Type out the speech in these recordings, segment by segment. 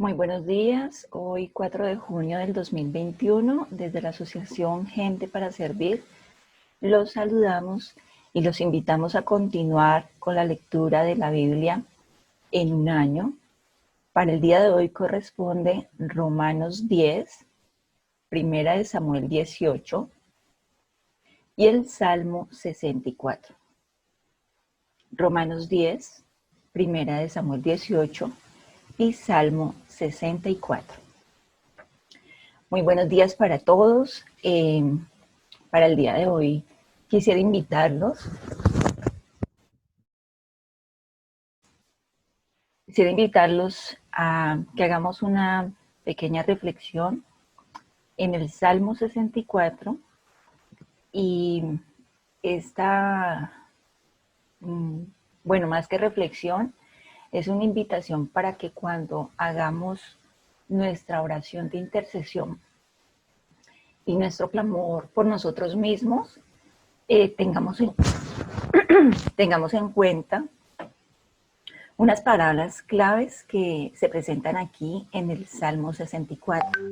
Muy buenos días, hoy 4 de junio del 2021, desde la Asociación Gente para Servir, los saludamos y los invitamos a continuar con la lectura de la Biblia en un año. Para el día de hoy corresponde Romanos 10, Primera de Samuel 18 y el Salmo 64. Romanos 10, Primera de Samuel 18 y Salmo 64. Muy buenos días para todos. Para el día de hoy quisiera invitarlos a que hagamos una pequeña reflexión en el Salmo 64 y esta, bueno, más que reflexión, es una invitación para que cuando hagamos nuestra oración de intercesión y nuestro clamor por nosotros mismos, tengamos en cuenta unas palabras claves que se presentan aquí en el Salmo 64.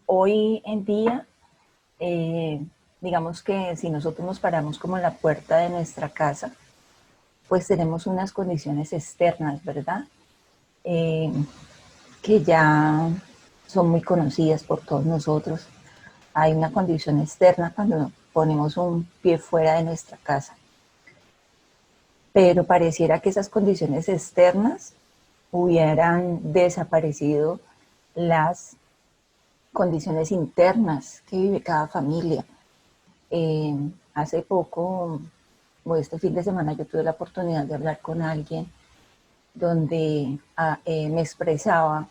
Hoy en día, digamos que si nosotros nos paramos como en la puerta de nuestra casa, pues tenemos unas condiciones externas, ¿verdad? Que ya son muy conocidas por todos nosotros. Hay una condición externa cuando ponemos un pie fuera de nuestra casa. Pero pareciera que esas condiciones externas hubieran desaparecido las condiciones internas que vive cada familia. Hace poco, o este fin de semana, yo tuve la oportunidad de hablar con alguien donde me expresaba,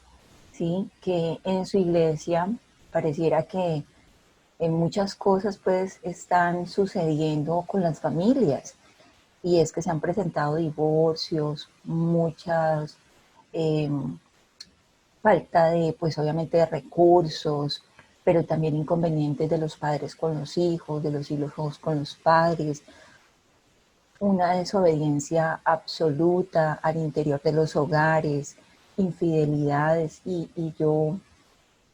¿sí?, que en su iglesia pareciera que muchas cosas pues están sucediendo con las familias, y es que se han presentado divorcios, muchas falta de, pues obviamente, de recursos, pero también inconvenientes de los padres con los hijos, de los hijos con los padres, una desobediencia absoluta al interior de los hogares, infidelidades, y yo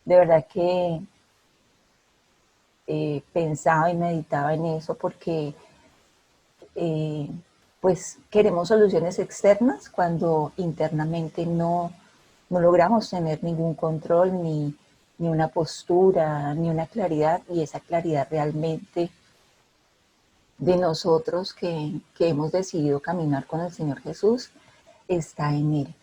de verdad que pensaba y meditaba en eso porque pues queremos soluciones externas cuando internamente no logramos tener ningún control, ni una postura, ni una claridad, y esa claridad realmente de nosotros que hemos decidido caminar con el Señor Jesús está en Él.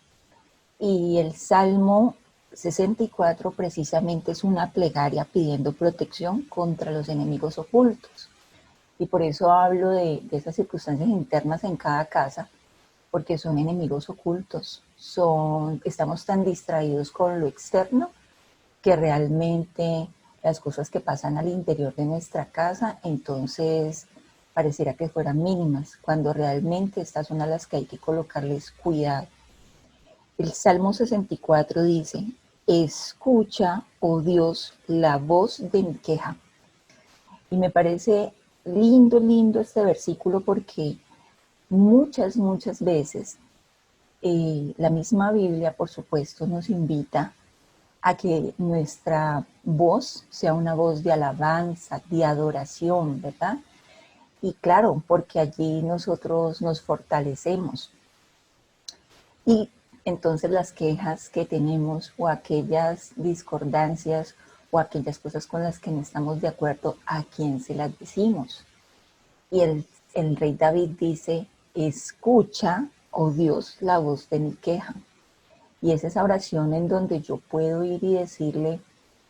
Y el Salmo 64 precisamente es una plegaria pidiendo protección contra los enemigos ocultos. Y por eso hablo de esas circunstancias internas en cada casa, porque son enemigos ocultos. Estamos tan distraídos con lo externo que realmente las cosas que pasan al interior de nuestra casa, entonces pareciera que fueran mínimas, cuando realmente estas son a las que hay que colocarles cuidado. El Salmo 64 dice: escucha, oh Dios, la voz de mi queja. Y me parece lindo este versículo porque muchas veces la misma Biblia, por supuesto, nos invita a que nuestra voz sea una voz de alabanza, de adoración, ¿verdad? Y claro, porque allí nosotros nos fortalecemos. Y entonces las quejas que tenemos, o aquellas discordancias, o aquellas cosas con las que no estamos de acuerdo, ¿a quién se las decimos? Y el rey David dice: escucha, oh Dios, la voz de mi queja. Y es esa oración en donde yo puedo ir y decirle: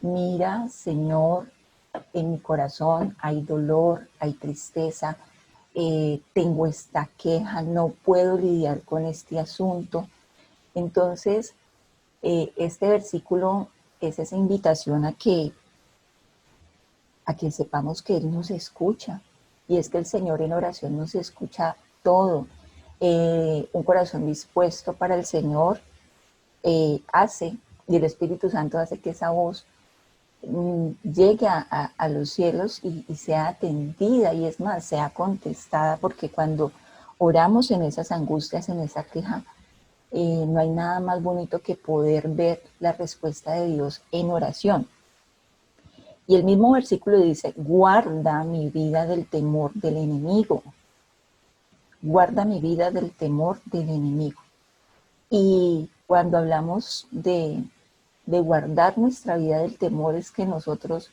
mira, Señor, en mi corazón hay dolor, hay tristeza, tengo esta queja, no puedo lidiar con este asunto. Entonces, este versículo es esa invitación a que sepamos que Él nos escucha. Y es que el Señor en oración nos escucha todo. Un corazón dispuesto para el Señor hace, y el Espíritu Santo hace que esa voz llegue a los cielos y sea atendida, y es más, sea contestada, porque cuando oramos en esas angustias, en esa queja, No hay nada más bonito que poder ver la respuesta de Dios en oración. Y el mismo versículo dice, guarda mi vida del temor del enemigo. Guarda mi vida del temor del enemigo. Y cuando hablamos de guardar nuestra vida del temor es que nosotros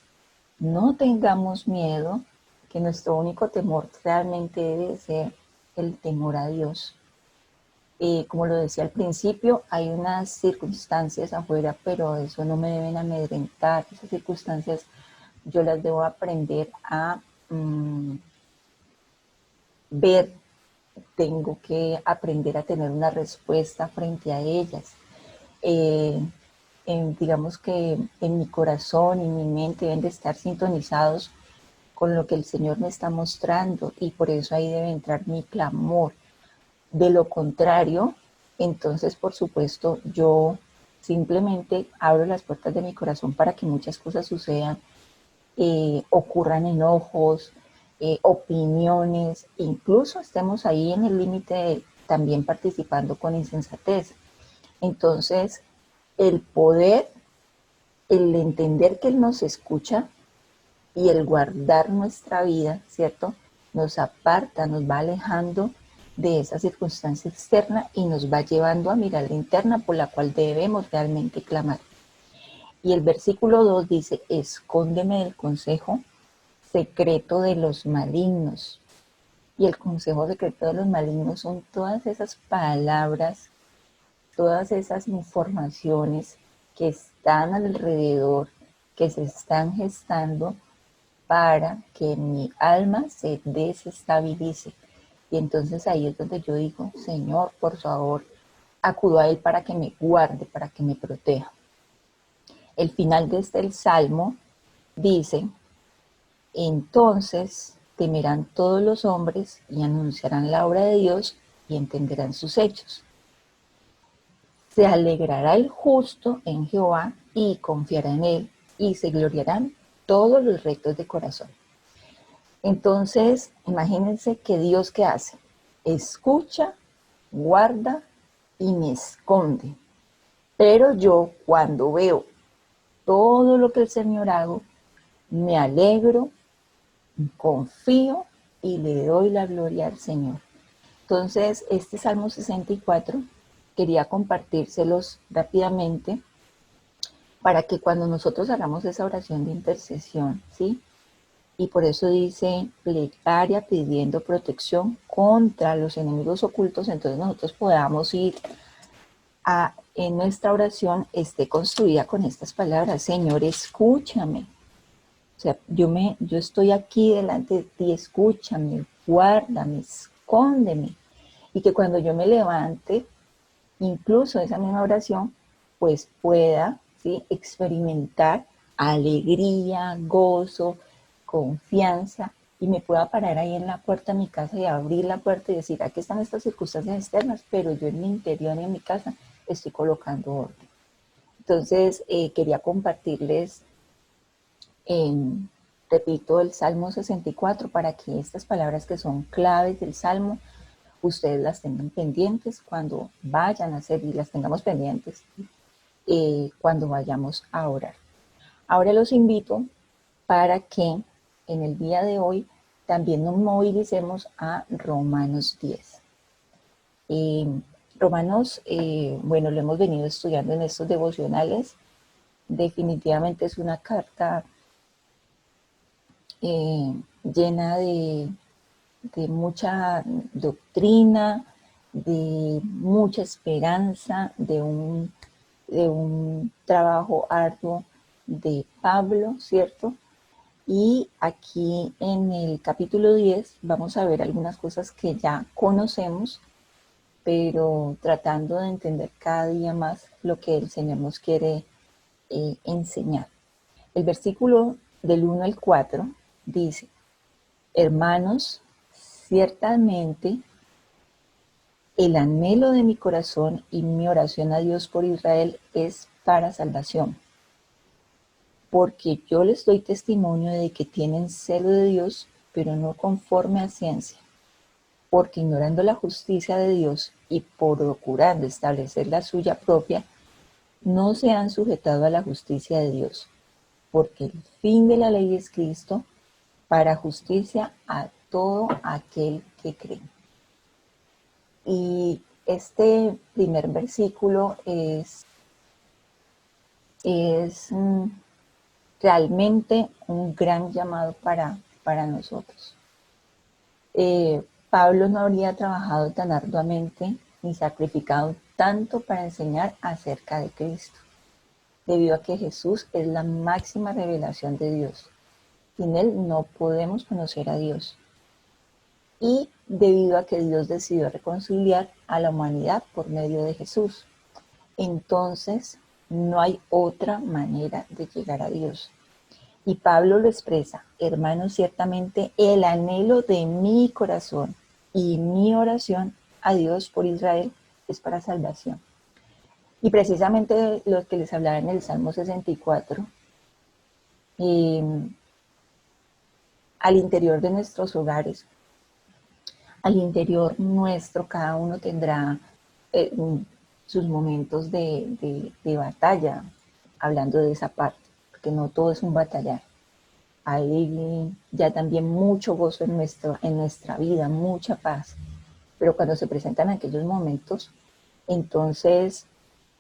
no tengamos miedo, que nuestro único temor realmente debe ser el temor a Dios. Como lo decía al principio, hay unas circunstancias afuera, pero eso no me deben amedrentar. Esas circunstancias yo las debo aprender a ver. Tengo que aprender a tener una respuesta frente a ellas. Digamos que en mi corazón y mi mente deben de estar sintonizados con lo que el Señor me está mostrando, y por eso ahí debe entrar mi clamor. De lo contrario, entonces, por supuesto, yo simplemente abro las puertas de mi corazón para que muchas cosas sucedan, ocurran enojos, opiniones, incluso estemos ahí en el límite también participando con insensatez. Entonces, el poder, el entender que Él nos escucha y el guardar nuestra vida, ¿cierto? Nos aparta, nos va alejando de esa circunstancia externa y nos va llevando a mirar la interna por la cual debemos realmente clamar. Y el versículo 2 dice, escóndeme del consejo secreto de los malignos. Y el consejo secreto de los malignos son todas esas palabras, todas esas informaciones que están alrededor, que se están gestando para que mi alma se desestabilice. Y entonces ahí es donde yo digo, Señor, por favor, acudo a Él para que me guarde, para que me proteja. El final de este salmo dice, entonces temerán todos los hombres y anunciarán la obra de Dios y entenderán sus hechos. Se alegrará el justo en Jehová y confiará en Él, y se gloriarán todos los rectos de corazón. Entonces, imagínense que Dios, ¿qué hace? Escucha, guarda y me esconde. Pero yo, cuando veo todo lo que el Señor hago, me alegro, confío y le doy la gloria al Señor. Entonces, este Salmo 64 quería compartírselos rápidamente para que cuando nosotros hagamos esa oración de intercesión, ¿sí? Y por eso dice plegaria pidiendo protección contra los enemigos ocultos, entonces nosotros podamos ir en nuestra oración esté construida con estas palabras, Señor, escúchame. O sea, yo estoy aquí delante de ti, escúchame, guárdame, escóndeme. Y que cuando yo me levante, incluso esa misma oración, pues pueda, ¿sí?, experimentar alegría, gozo, confianza, y me pueda parar ahí en la puerta de mi casa y abrir la puerta y decir, aquí están estas circunstancias externas, pero yo en mi interior y en mi casa estoy colocando orden. Entonces, quería compartirles, repito, el Salmo 64 para que estas palabras que son claves del Salmo, ustedes las tengan pendientes cuando vayan a hacer y las tengamos pendientes cuando vayamos a orar. Ahora los invito para que en el día de hoy también nos movilicemos a Romanos 10. Romanos, bueno, lo hemos venido estudiando en estos devocionales. Definitivamente es una carta llena de mucha doctrina, de mucha esperanza, de un trabajo arduo de Pablo, ¿cierto? Y aquí en el capítulo 10 vamos a ver algunas cosas que ya conocemos, pero tratando de entender cada día más lo que el Señor nos quiere enseñar. El versículo del 1 al 4 dice, hermanos, ciertamente el anhelo de mi corazón y mi oración a Dios por Israel es para salvación, porque yo les doy testimonio de que tienen celo de Dios, pero no conforme a ciencia. porque ignorando la justicia de Dios y procurando establecer la suya propia, no se han sujetado a la justicia de Dios, porque el fin de la ley es Cristo, para justicia a todo aquel que cree. Y este primer versículo es realmente un gran llamado para nosotros. Pablo no habría trabajado tan arduamente ni sacrificado tanto para enseñar acerca de Cristo, debido a que Jesús es la máxima revelación de Dios. Sin Él no podemos conocer a Dios. Y debido a que Dios decidió reconciliar a la humanidad por medio de Jesús. Entonces, no hay otra manera de llegar a Dios. Y Pablo lo expresa: hermanos, ciertamente el anhelo de mi corazón y mi oración a Dios por Israel es para salvación. Y precisamente lo que les hablaba en el Salmo 64, al interior de nuestros hogares, al interior nuestro, cada uno tendrá eh, sus momentos de batalla, hablando de esa parte, porque no todo es un batallar. Hay ya también mucho gozo en nuestra vida, mucha paz. Pero cuando se presentan aquellos momentos, entonces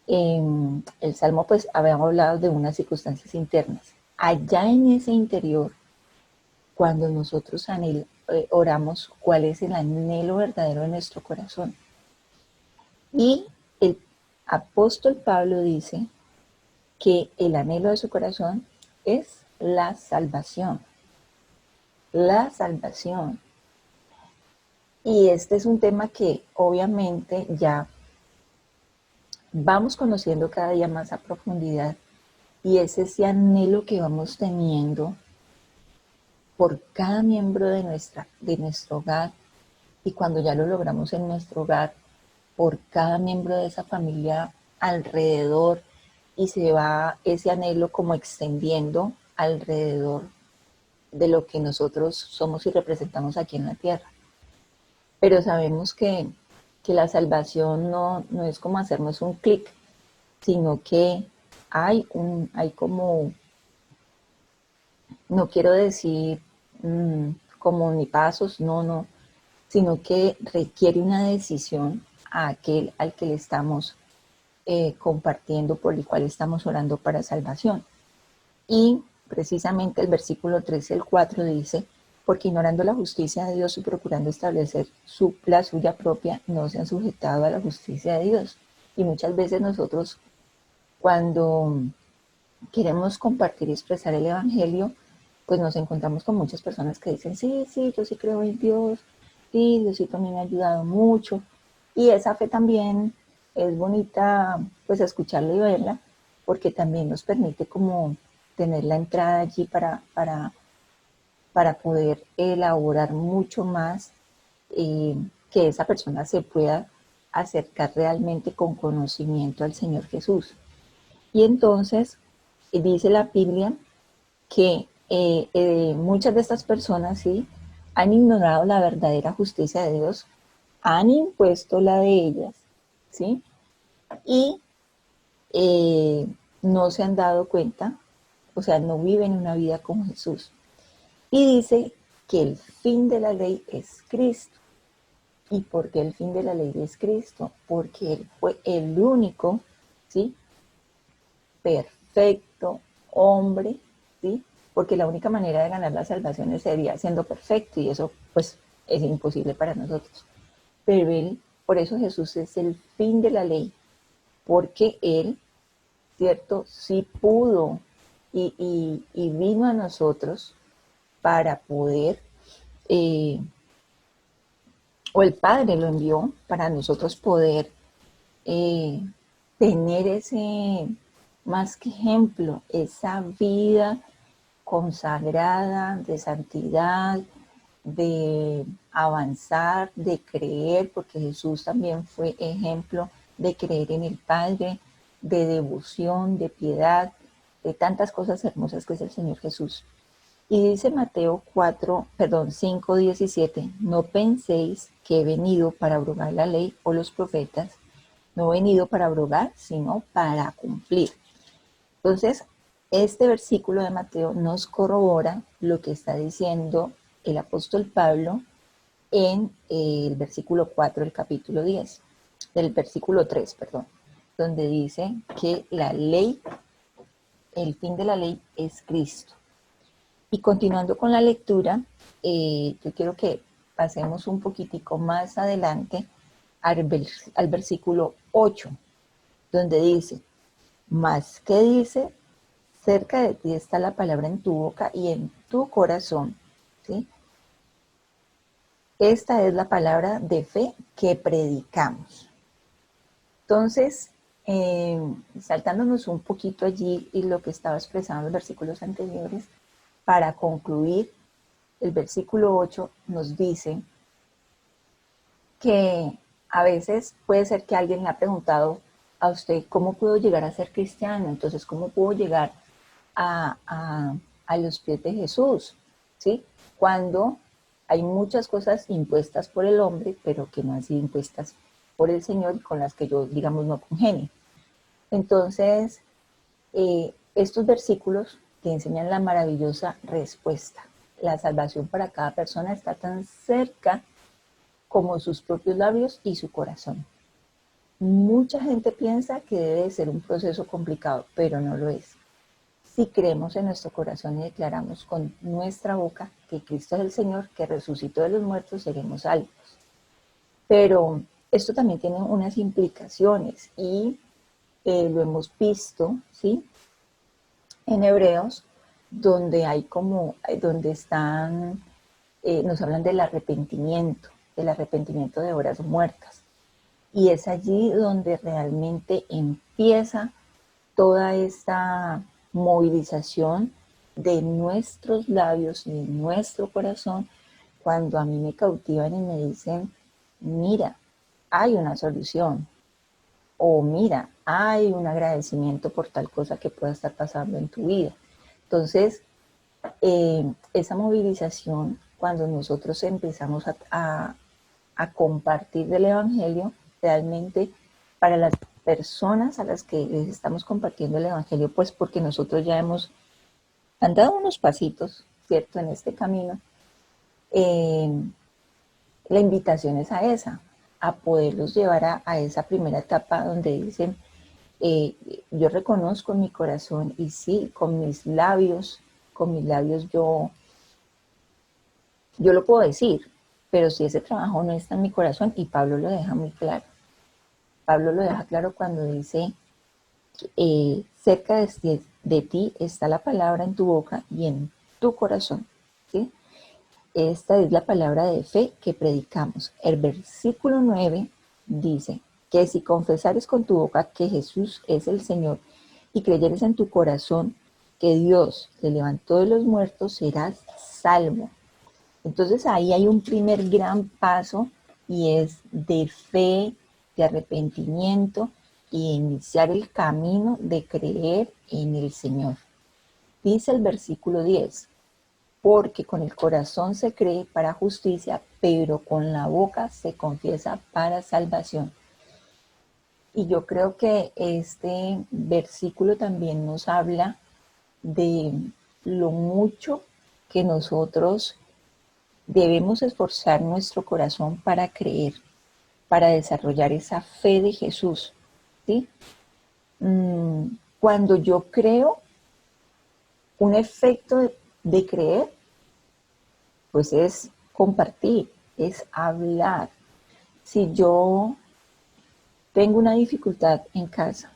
el Salmo pues había hablado de unas circunstancias internas. Allá en ese interior, cuando nosotros oramos, cuál es el anhelo verdadero de nuestro corazón. Y el apóstol Pablo dice que el anhelo de su corazón es la salvación. La salvación. Y este es un tema que obviamente ya vamos conociendo cada día más a profundidad, y es ese anhelo que vamos teniendo por cada miembro de nuestro hogar, y cuando ya lo logramos en nuestro hogar, por cada miembro de esa familia alrededor, y se va ese anhelo como extendiendo alrededor de lo que nosotros somos y representamos aquí en la tierra. Pero sabemos que la salvación no es como hacernos un clic, sino que hay como, no quiero decir como ni pasos, no, sino que requiere una decisión a aquel al que le estamos compartiendo, por el cual estamos orando para salvación. Y precisamente el versículo 3 y el 4 dice: porque ignorando la justicia de Dios y procurando establecer la suya propia, no se han sujetado a la justicia de Dios. Y muchas veces nosotros, cuando queremos compartir y expresar el Evangelio, pues nos encontramos con muchas personas que dicen: sí, yo sí creo en Dios, sí, Diosito a mí me ha ayudado mucho. Y esa fe también es bonita, pues escucharla y verla, porque también nos permite como tener la entrada allí para poder elaborar mucho más, que esa persona se pueda acercar realmente con conocimiento al Señor Jesús. Y entonces dice la Biblia que muchas de estas personas sí han ignorado la verdadera justicia de Dios, han impuesto la de ellas, ¿sí? Y no se han dado cuenta, o sea, no viven una vida con Jesús. Y dice que el fin de la ley es Cristo. ¿Y por qué el fin de la ley es Cristo? Porque Él fue el único, ¿sí?, perfecto hombre, ¿sí? Porque la única manera de ganar la salvación sería siendo perfecto, y eso pues es imposible para nosotros. Pero Él, por eso Jesús es el fin de la ley, porque Él, ¿cierto?, sí pudo y vino a nosotros para poder, o el Padre lo envió para nosotros poder eh, tener ese, más que ejemplo, esa vida consagrada de santidad, de avanzar, de creer, porque Jesús también fue ejemplo de creer en el Padre, de devoción, de piedad, de tantas cosas hermosas que es el Señor Jesús. Y dice Mateo 5:17, no penséis que he venido para abrogar la ley o los profetas, no he venido para abrogar, sino para cumplir. Entonces, este versículo de Mateo nos corrobora lo que está diciendo el apóstol Pablo en el versículo 4 del capítulo 10, del versículo 3, perdón, donde dice que la ley, el fin de la ley es Cristo. Y continuando con la lectura, yo quiero que pasemos un poquitico más adelante al versículo 8, donde dice, más que dice, cerca de ti está la palabra en tu boca y en tu corazón, ¿sí? Esta es la palabra de fe que predicamos. Entonces, saltándonos un poquito allí y lo que estaba expresando en los versículos anteriores, para concluir, el versículo 8 nos dice que a veces puede ser que alguien le ha preguntado a usted, ¿cómo puedo llegar a ser cristiano? Entonces, ¿cómo puedo llegar a los pies de Jesús? ¿Sí? Cuando hay muchas cosas impuestas por el hombre, pero que no han sido impuestas por el Señor y con las que yo, digamos, no congenio. Entonces, estos versículos te enseñan la maravillosa respuesta. La salvación para cada persona está tan cerca como sus propios labios y su corazón. Mucha gente piensa que debe ser un proceso complicado, pero no lo es. Si creemos en nuestro corazón y declaramos con nuestra boca que Cristo es el Señor, que resucitó de los muertos, seremos salvos. Pero esto también tiene unas implicaciones y lo hemos visto, ¿sí? En Hebreos, donde hay donde están, nos hablan del arrepentimiento de obras muertas. Y es allí donde realmente empieza toda esta movilización de nuestros labios y de nuestro corazón, cuando a mí me cautivan y me dicen, mira, hay una solución, o mira, hay un agradecimiento por tal cosa que pueda estar pasando en tu vida. Entonces, esa movilización, cuando nosotros empezamos a compartir del Evangelio, realmente para las personas a las que les estamos compartiendo el Evangelio, pues porque nosotros ya hemos andado unos pasitos, ¿cierto?, en este camino, la invitación es a poderlos llevar a esa primera etapa donde dicen, yo reconozco en mi corazón y sí, con mis labios yo lo puedo decir, pero si ese trabajo no está en mi corazón, y Pablo lo deja muy claro. Pablo lo deja claro cuando dice, cerca de ti está la palabra en tu boca y en tu corazón, ¿sí? Esta es la palabra de fe que predicamos. El versículo 9 dice que si confesares con tu boca que Jesús es el Señor y creyeres en tu corazón que Dios le levantó de los muertos, serás salvo. Entonces ahí hay un primer gran paso y es de fe, de arrepentimiento y iniciar el camino de creer en el Señor. Dice el versículo 10, porque con el corazón se cree para justicia, pero con la boca se confiesa para salvación. Y yo creo que este versículo también nos habla de lo mucho que nosotros debemos esforzar nuestro corazón para creer, para desarrollar esa fe de Jesús, ¿sí? Cuando yo creo, un efecto de creer, pues es compartir, es hablar. Si yo tengo una dificultad en casa,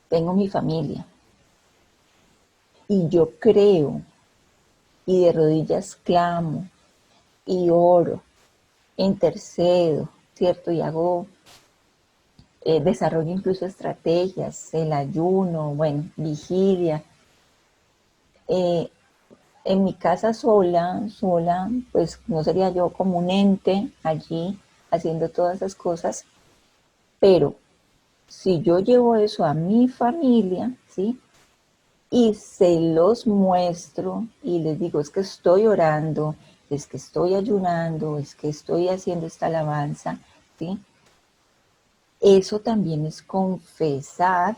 tengo mi familia, y yo creo, y de rodillas clamo, y oro, intercedo, ¿cierto? Y hago, desarrollo incluso estrategias, el ayuno, bueno, vigilia. En mi casa sola, pues no sería yo como un ente allí haciendo todas esas cosas, pero si yo llevo eso a mi familia, ¿sí? y se los muestro y les digo, es que estoy orando, es que estoy ayunando, es que estoy haciendo esta alabanza, ¿sí? Eso también es confesar,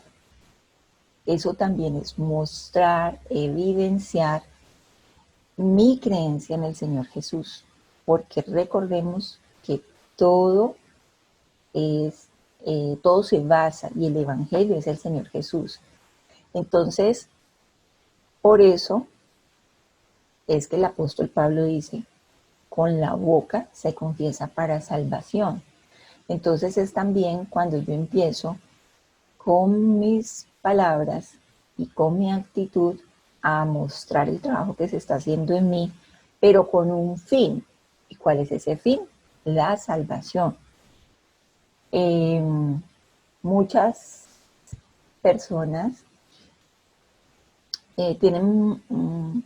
eso también es mostrar, evidenciar mi creencia en el Señor Jesús, porque recordemos que todo es, todo se basa y el Evangelio es el Señor Jesús. Entonces, por eso es que el apóstol Pablo dice, con la boca se confiesa para salvación. Entonces es también cuando yo empiezo con mis palabras y con mi actitud a mostrar el trabajo que se está haciendo en mí, pero con un fin. ¿Y cuál es ese fin? La salvación. Eh, Muchas personas tienen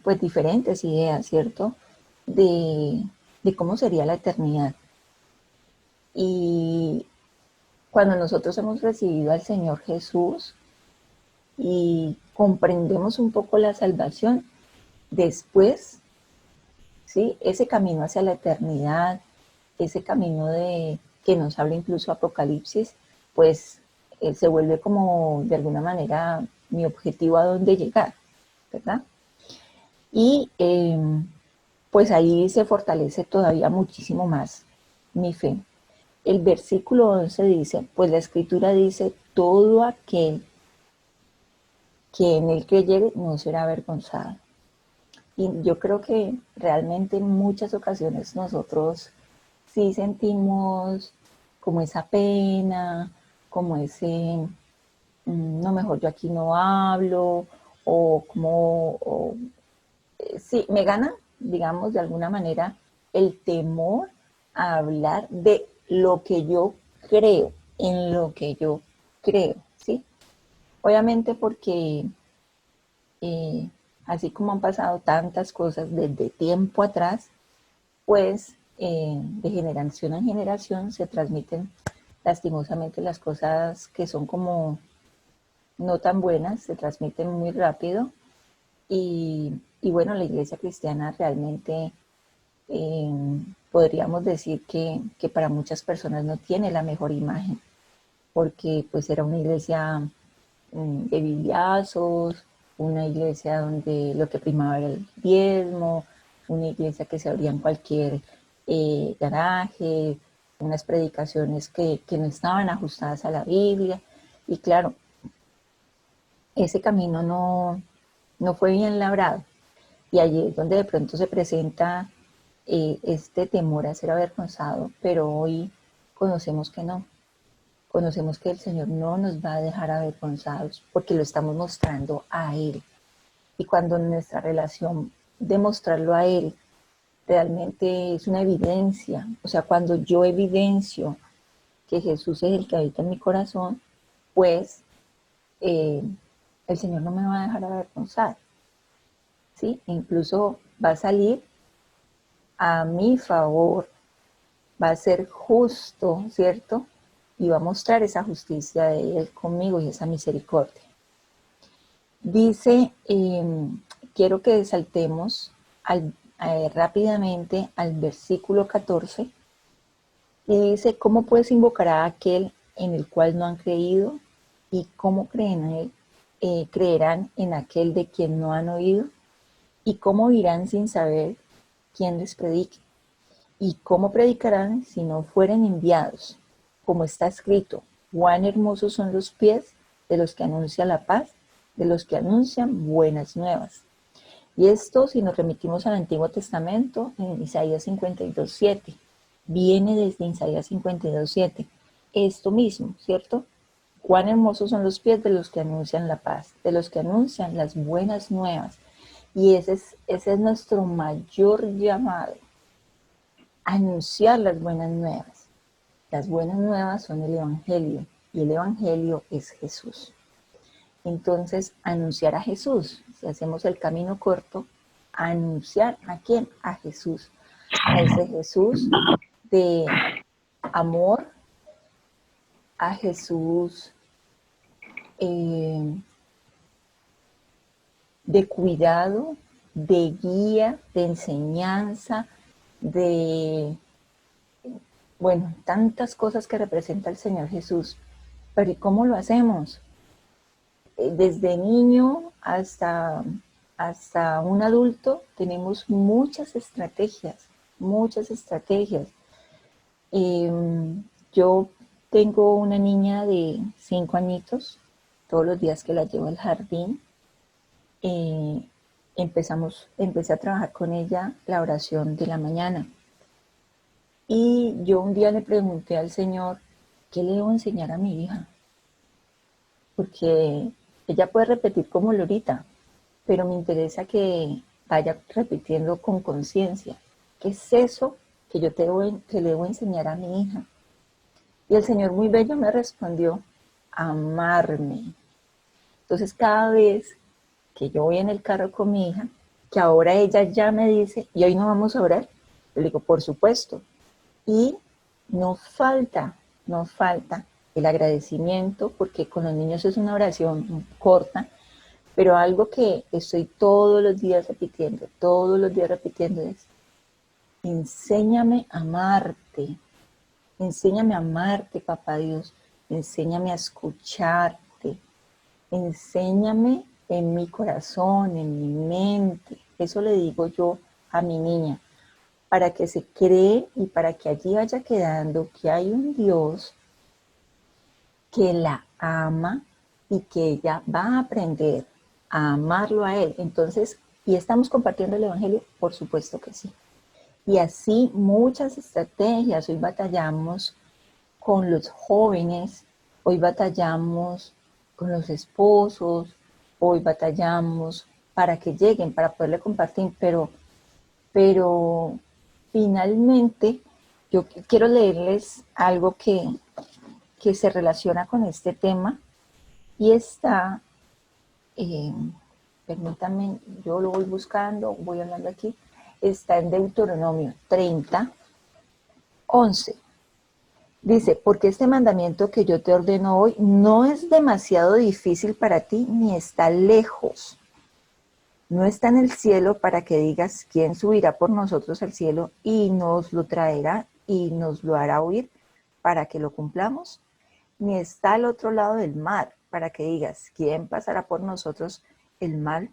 pues diferentes ideas, ¿cierto? De cómo sería la eternidad. Y cuando nosotros hemos recibido al Señor Jesús y comprendemos un poco la salvación, después, ¿sí? Ese camino hacia la eternidad, ese camino de que nos habla incluso Apocalipsis, pues se vuelve como de alguna manera mi objetivo a dónde llegar, ¿verdad? Y pues ahí se fortalece todavía muchísimo más mi fe. El versículo 11 dice, pues la escritura dice, todo aquel que en él creyere no será avergonzado. Y yo creo que realmente en muchas ocasiones nosotros sí sentimos como esa pena, como ese, no, mejor yo aquí no hablo, o como, sí, me gana, digamos, de alguna manera el temor a hablar de lo que yo creo, en lo que yo creo, ¿sí? Obviamente porque eh, así como han pasado tantas cosas desde tiempo atrás, pues de generación en generación se transmiten lastimosamente las cosas que son como no tan buenas, se transmiten muy rápido y bueno, la iglesia cristiana realmente podríamos decir que para muchas personas no tiene la mejor imagen, porque pues era una iglesia de bibliazos, una iglesia donde lo que primaba era el diezmo, una iglesia que se abría en cualquier garaje, unas predicaciones que no estaban ajustadas a la Biblia. Y claro, ese camino no fue bien labrado. Y allí es donde de pronto se presenta este temor a ser avergonzado, pero hoy conocemos que no, conocemos que el Señor no nos va a dejar avergonzados porque lo estamos mostrando a Él. Y cuando nuestra relación de mostrarlo a Él realmente es una evidencia, o sea, cuando yo evidencio que Jesús es el que habita en mi corazón, pues eh, el Señor no me va a dejar avergonzar, ¿sí? E incluso va a salir a mi favor, va a ser justo, ¿cierto? Y va a mostrar esa justicia de Él conmigo y esa misericordia. Dice, quiero que saltemos rápidamente al versículo 14 y dice, ¿cómo pues invocar a aquel en el cual no han creído? ¿Y cómo creerán en aquel de quien no han oído? ¿Y cómo irán sin saber quién les predique? ¿Y cómo predicarán si no fueren enviados? Como está escrito, cuán hermosos son los pies de los que anuncian la paz, de los que anuncian buenas nuevas. Y esto, si nos remitimos al Antiguo Testamento, en Isaías 52:7, viene desde Isaías 52:7. Esto mismo, ¿cierto? Cuán hermosos son los pies de los que anuncian la paz, de los que anuncian las buenas nuevas. Y ese es nuestro mayor llamado, anunciar las buenas nuevas. Las buenas nuevas son el Evangelio y el Evangelio es Jesús. Entonces, anunciar a Jesús, si hacemos el camino corto, anunciar a quién, a Jesús, a ese Jesús de amor, a Jesús eh, de cuidado, de guía, de enseñanza, de, bueno, tantas cosas que representa el Señor Jesús. Pero ¿y cómo lo hacemos? Desde niño hasta un adulto tenemos muchas estrategias, muchas estrategias. Yo tengo una niña de 5 añitos, todos los días que la llevo al jardín, eh, empecé a trabajar con ella la oración de la mañana. Y yo un día le pregunté al Señor, ¿qué le debo enseñar a mi hija? Porque ella puede repetir como lorita, pero me interesa que vaya repitiendo con conciencia. ¿Qué es eso que que le debo enseñar a mi hija? Y el Señor muy bello me respondió, amarme. Entonces cada vez que yo voy en el carro con mi hija, que ahora ella ya me dice, ¿y hoy no vamos a orar? Le digo, por supuesto. Y no falta, no falta el agradecimiento, porque con los niños es una oración corta, pero algo que estoy todos los días repitiendo es, enséñame a amarte, papá Dios, enséñame a escucharte, enséñame en mi corazón, en mi mente. Eso le digo yo a mi niña, para que se cree y para que allí vaya quedando que hay un Dios que la ama y que ella va a aprender a amarlo a Él. Entonces, ¿y estamos compartiendo el Evangelio? Por supuesto que sí. Y así muchas estrategias. Hoy batallamos con los jóvenes, hoy batallamos con los esposos, hoy batallamos para que lleguen, para poderle compartir, pero finalmente yo quiero leerles algo que se relaciona con este tema y está, eh, permítanme, yo lo voy buscando, voy hablando aquí, está en Deuteronomio 30, 11. Dice, porque este mandamiento que yo te ordeno hoy no es demasiado difícil para ti ni está lejos. No está en el cielo para que digas quién subirá por nosotros al cielo y nos lo traerá y nos lo hará oír para que lo cumplamos. Ni está al otro lado del mar para que digas quién pasará por nosotros el mar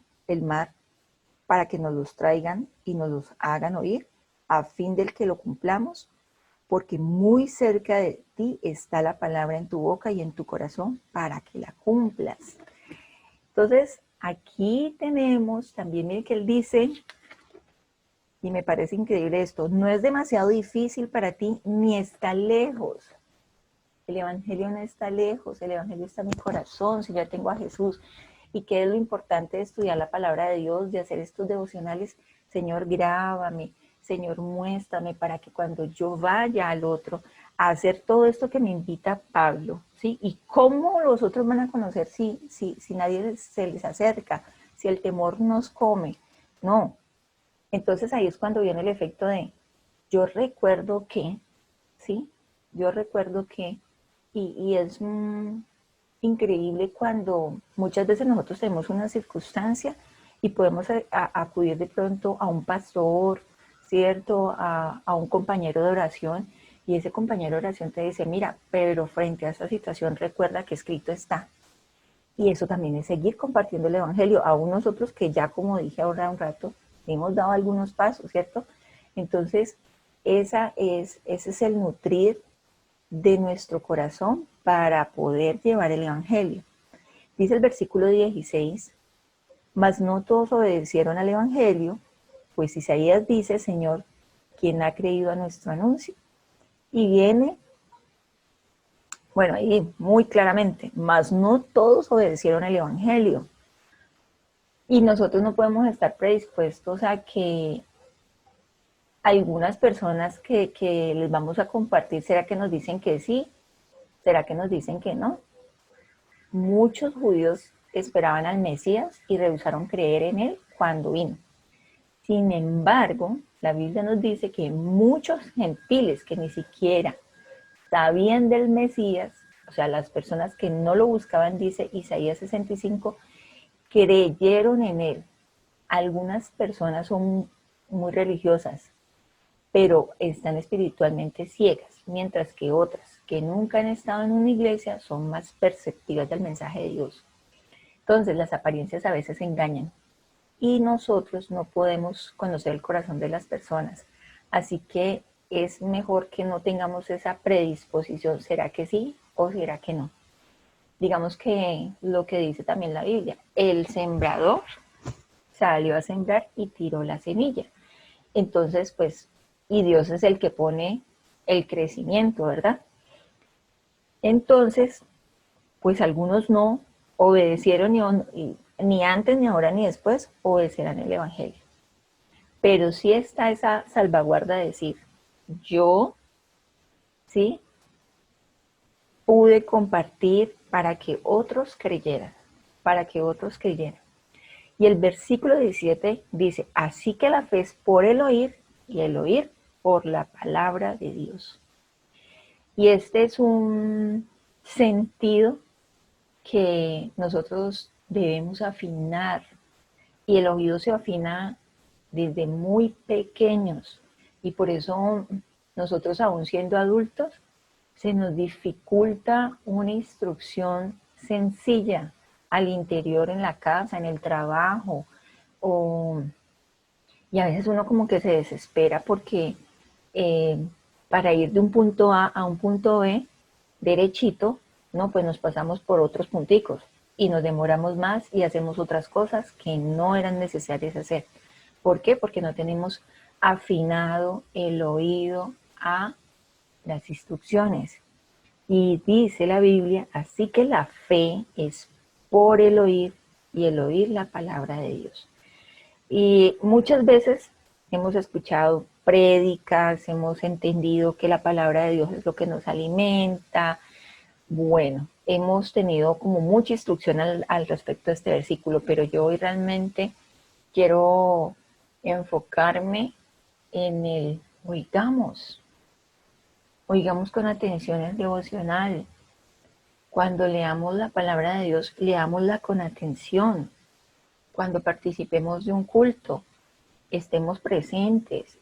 para que nos los traigan y nos los hagan oír a fin del que lo cumplamos, porque muy cerca de ti está la palabra en tu boca y en tu corazón para que la cumplas. Entonces, aquí tenemos también el que él dice, y me parece increíble esto, no es demasiado difícil para ti ni está lejos. El Evangelio no está lejos, el Evangelio está en mi corazón, si ya tengo a Jesús. ¿Y qué es lo importante de estudiar la palabra de Dios, de hacer estos devocionales? Señor, grábame, Señor, muéstrame para que cuando yo vaya al otro a hacer todo esto que me invita Pablo, ¿sí? ¿Y cómo los otros van a conocer si nadie se les acerca, si el temor nos come? No. Entonces ahí es cuando viene el efecto de, yo recuerdo que, ¿sí? Yo recuerdo que, y es increíble cuando muchas veces nosotros tenemos una circunstancia y podemos acudir de pronto a un pastor, ¿cierto? A un compañero de oración y ese compañero de oración te dice, mira, pero frente a esa situación recuerda que escrito está. Y eso también es seguir compartiendo el Evangelio, aún nosotros que ya, como dije ahora un rato, hemos dado algunos pasos, ¿cierto? Entonces, ese es el nutrir de nuestro corazón para poder llevar el Evangelio. Dice el versículo 16, mas no todos obedecieron al Evangelio, pues Isaías dice, Señor, ¿quién ha creído a nuestro anuncio? Y viene, bueno, ahí muy claramente, mas no todos obedecieron al Evangelio. Y nosotros no podemos estar predispuestos a que algunas personas que les vamos a compartir, ¿será que nos dicen que sí? ¿Será que nos dicen que no? Muchos judíos esperaban al Mesías y rehusaron creer en él cuando vino. Sin embargo, la Biblia nos dice que muchos gentiles que ni siquiera sabían del Mesías, o sea, las personas que no lo buscaban, dice Isaías 65, creyeron en Él. Algunas personas son muy religiosas, pero están espiritualmente ciegas, mientras que otras que nunca han estado en una iglesia son más perceptivas del mensaje de Dios. Entonces las apariencias a veces engañan y nosotros no podemos conocer el corazón de las personas. Así que es mejor que no tengamos esa predisposición, ¿será que sí o será que no? Digamos que lo que dice también la Biblia, el sembrador salió a sembrar y tiró la semilla. Entonces, pues, y Dios es el que pone el crecimiento, ¿verdad? Entonces, pues algunos no obedecieron ni antes, ni ahora, ni después obedecerán el Evangelio. Pero sí está esa salvaguarda de decir, yo, sí, pude compartir para que otros creyeran, para que otros creyeran. Y el versículo 17 dice, así que la fe es por el oír y el oír por la palabra de Dios. Y este es un sentido que nosotros debemos afinar. Y el oído se afina desde muy pequeños. Y por eso nosotros, aún siendo adultos, se nos dificulta una instrucción sencilla al interior, en la casa, en el trabajo, o, y a veces uno como que se desespera porque eh, para ir de un punto A a un punto B derechito, no, pues nos pasamos por otros punticos y nos demoramos más y hacemos otras cosas que no eran necesarias hacer. ¿Por qué? Porque no tenemos afinado el oído a las instrucciones. Y dice la Biblia, así que la fe es por el oír y el oír la palabra de Dios. Y muchas veces hemos escuchado prédicas, hemos entendido que la palabra de Dios es lo que nos alimenta. Bueno, hemos tenido como mucha instrucción al respecto de este versículo, pero yo hoy realmente quiero enfocarme en el oigamos con atención el devocional. Cuando leamos la palabra de Dios, leámosla con atención. Cuando participemos de un culto, estemos presentes.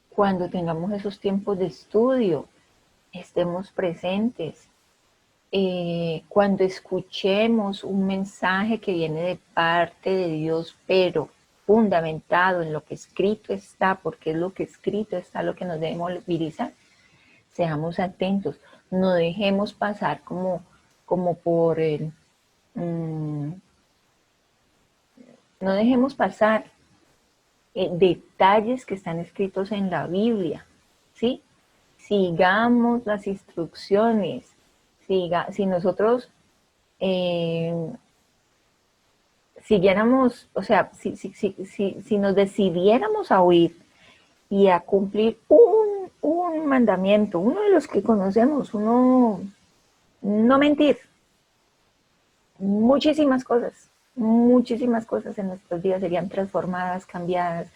Cuando tengamos esos tiempos de estudio, estemos presentes. Cuando escuchemos un mensaje que viene de parte de Dios, pero fundamentado en lo que escrito está, porque es lo que escrito está lo que nos debe movilizar, seamos atentos, no dejemos pasar como por el... no dejemos pasar detalles que están escritos en la Biblia, ¿sí? Sigamos las instrucciones. Si nosotros siguiéramos, o sea, si nos decidiéramos a oír y a cumplir un mandamiento, uno de los que conocemos, uno, no mentir, muchísimas cosas en nuestros días serían transformadas, cambiadas,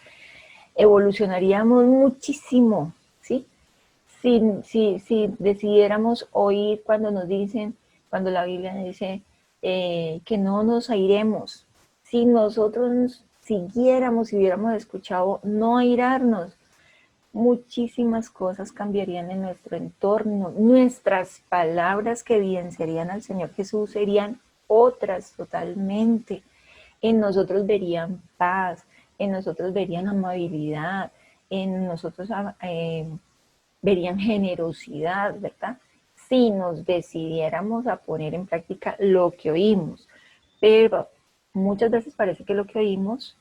evolucionaríamos muchísimo, ¿sí? Si decidiéramos oír cuando nos dicen, cuando la Biblia dice que no nos airemos, si nosotros siguiéramos, si hubiéramos escuchado no airarnos, muchísimas cosas cambiarían en nuestro entorno, nuestras palabras que evidenciarían al Señor Jesús serían otras totalmente. En nosotros verían paz, en nosotros verían amabilidad, en nosotros verían generosidad, ¿verdad? Si nos decidiéramos a poner en práctica lo que oímos. Pero muchas veces parece que lo que oímos,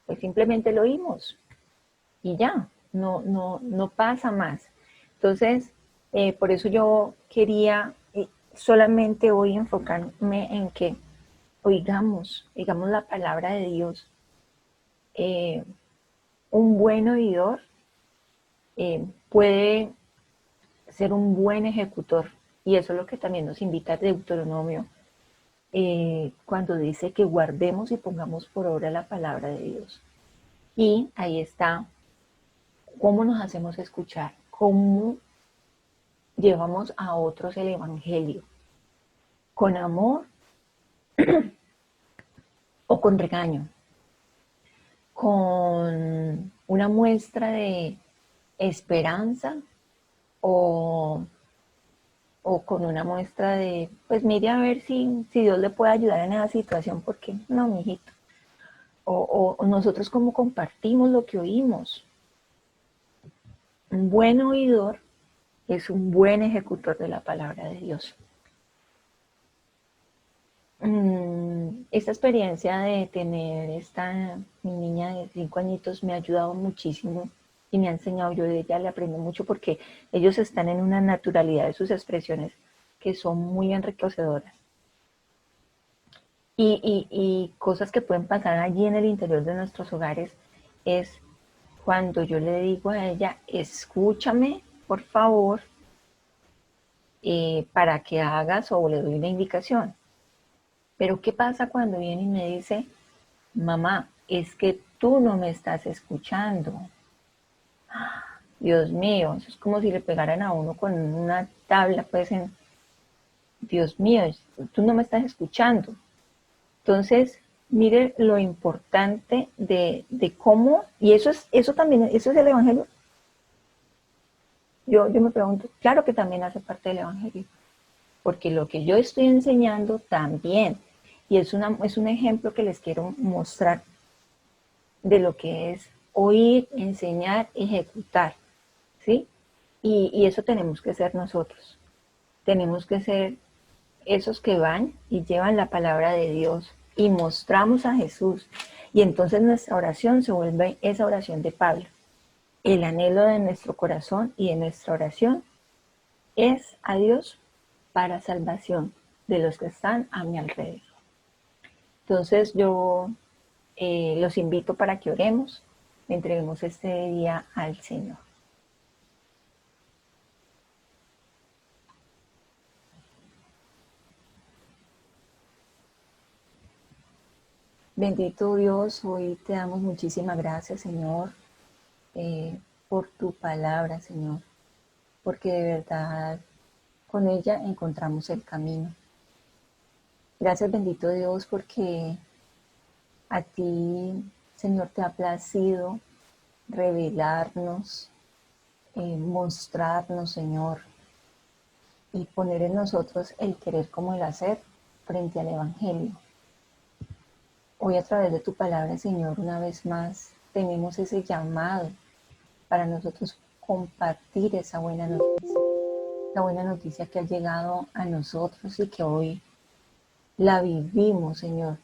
pues simplemente lo oímos y ya, no pasa más. Entonces, por eso yo quería solamente hoy enfocarme en que oigamos la palabra de Dios. Un buen oidor puede ser un buen ejecutor, y eso es lo que también nos invita Deuteronomio, cuando dice que guardemos y pongamos por obra la palabra de Dios. Y ahí está cómo nos hacemos escuchar, cómo llevamos a otros el Evangelio, con amor, o con regaño, con una muestra de esperanza o, o con una muestra de, pues mire a ver si Dios le puede ayudar en esa situación, porque no, mijito. O nosotros como compartimos lo que oímos. Un buen oidor es un buen ejecutor de la palabra de Dios. Esta experiencia de tener mi niña de 5 añitos me ha ayudado muchísimo y me ha enseñado, yo de ella le aprendo mucho porque ellos están en una naturalidad de sus expresiones que son muy enriquecedoras. Y cosas que pueden pasar allí en el interior de nuestros hogares es cuando yo le digo a ella, escúchame, por favor, para que hagas o le doy una indicación. Pero ¿qué pasa cuando viene y me dice, mamá, es que tú no me estás escuchando? Dios mío, eso es como si le pegaran a uno con una tabla, pues Dios mío, tú no me estás escuchando. Entonces, mire lo importante de cómo, y eso también, eso es el Evangelio. Yo me pregunto, claro que también hace parte del Evangelio, porque lo que yo estoy enseñando también, y es un ejemplo que les quiero mostrar de lo que es oír, enseñar, ejecutar, ¿sí? Y eso tenemos que ser nosotros. Tenemos que ser esos que van y llevan la palabra de Dios y mostramos a Jesús. Y entonces nuestra oración se vuelve esa oración de Pablo. El anhelo de nuestro corazón y de nuestra oración es a Dios para salvación de los que están a mi alrededor. Entonces yo los invito para que oremos, entreguemos este día al Señor. Bendito Dios, hoy te damos muchísimas gracias, Señor, por tu palabra, Señor, porque de verdad con ella encontramos el camino. Gracias, bendito Dios, porque a ti, Señor, te ha placido revelarnos, mostrarnos, Señor, y poner en nosotros el querer como el hacer frente al Evangelio. Hoy a través de tu palabra, Señor, una vez más tenemos ese llamado para nosotros compartir esa buena noticia. La buena noticia que ha llegado a nosotros y que hoy la vivimos, Señor.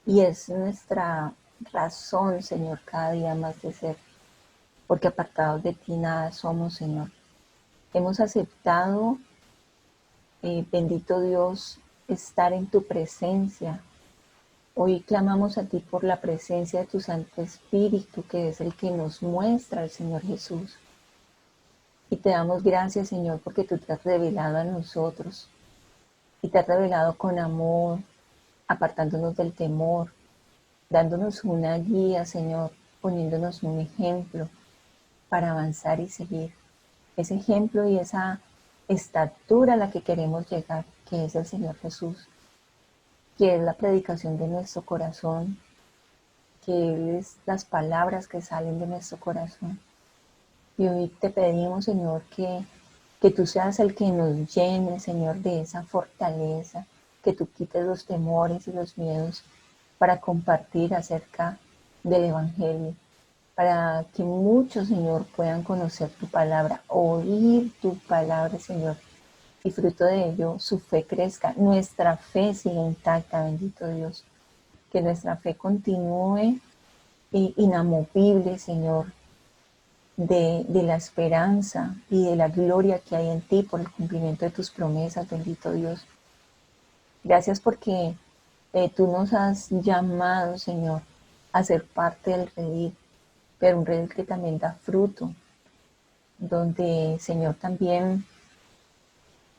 Y es nuestra razón, Señor, cada día más de ser, porque apartados de ti nada somos, Señor. Hemos aceptado, bendito Dios, estar en tu presencia. Hoy clamamos a ti por la presencia de tu Santo Espíritu, que es el que nos muestra al Señor Jesús. Y te damos gracias, Señor, porque tú te has revelado a nosotros y te has revelado con amor, apartándonos del temor, dándonos una guía, Señor, poniéndonos un ejemplo para avanzar y seguir. Ese ejemplo y esa estatura a la que queremos llegar, que es el Señor Jesús, que es la predicación de nuestro corazón, que es las palabras que salen de nuestro corazón. Y hoy te pedimos, Señor, que tú seas el que nos llene, Señor, de esa fortaleza, que tú quites los temores y los miedos para compartir acerca del Evangelio, para que muchos, Señor, puedan conocer tu palabra, oír tu palabra, Señor, y fruto de ello su fe crezca, nuestra fe siga intacta, bendito Dios, que nuestra fe continúe inamovible, Señor, de la esperanza y de la gloria que hay en ti por el cumplimiento de tus promesas, bendito Dios. Gracias porque tú nos has llamado, Señor, a ser parte del redil, pero un redil que también da fruto, donde, Señor, también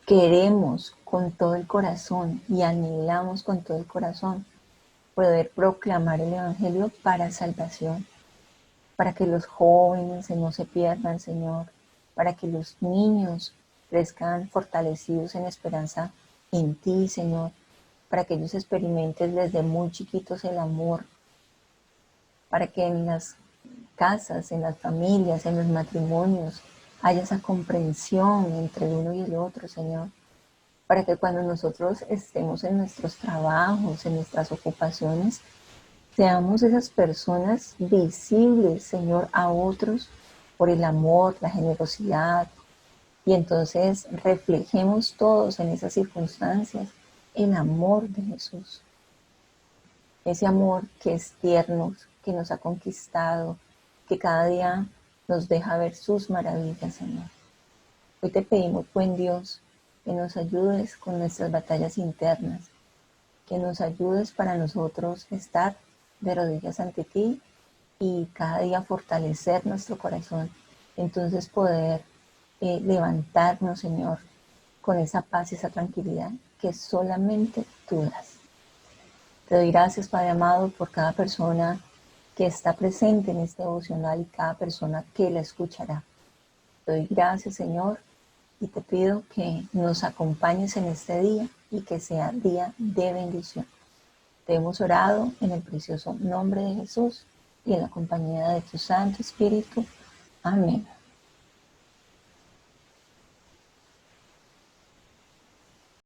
queremos con todo el corazón y anhelamos con todo el corazón poder proclamar el Evangelio para salvación, para que los jóvenes no se pierdan, Señor, para que los niños crezcan fortalecidos en esperanza en ti, Señor, para que ellos experimenten desde muy chiquitos el amor, para que en las casas, en las familias, en los matrimonios, haya esa comprensión entre el uno y el otro, Señor, para que cuando nosotros estemos en nuestros trabajos, en nuestras ocupaciones, seamos esas personas visibles, Señor, a otros por el amor, la generosidad, y entonces reflejemos todos en esas circunstancias el amor de Jesús, ese amor que es tierno, que nos ha conquistado, que cada día nos deja ver sus maravillas, Señor. Hoy te pedimos, buen Dios, que nos ayudes con nuestras batallas internas, que nos ayudes para nosotros estar de rodillas ante ti y cada día fortalecer nuestro corazón, entonces poder levantarnos, Señor, con esa paz y esa tranquilidad que solamente tú das. Te doy gracias, Padre amado, por cada persona que está presente en este devocional y cada persona que la escuchará. Te doy gracias, Señor, y te pido que nos acompañes en este día y que sea día de bendición. Te hemos orado en el precioso nombre de Jesús y en la compañía de tu Santo Espíritu. Amén.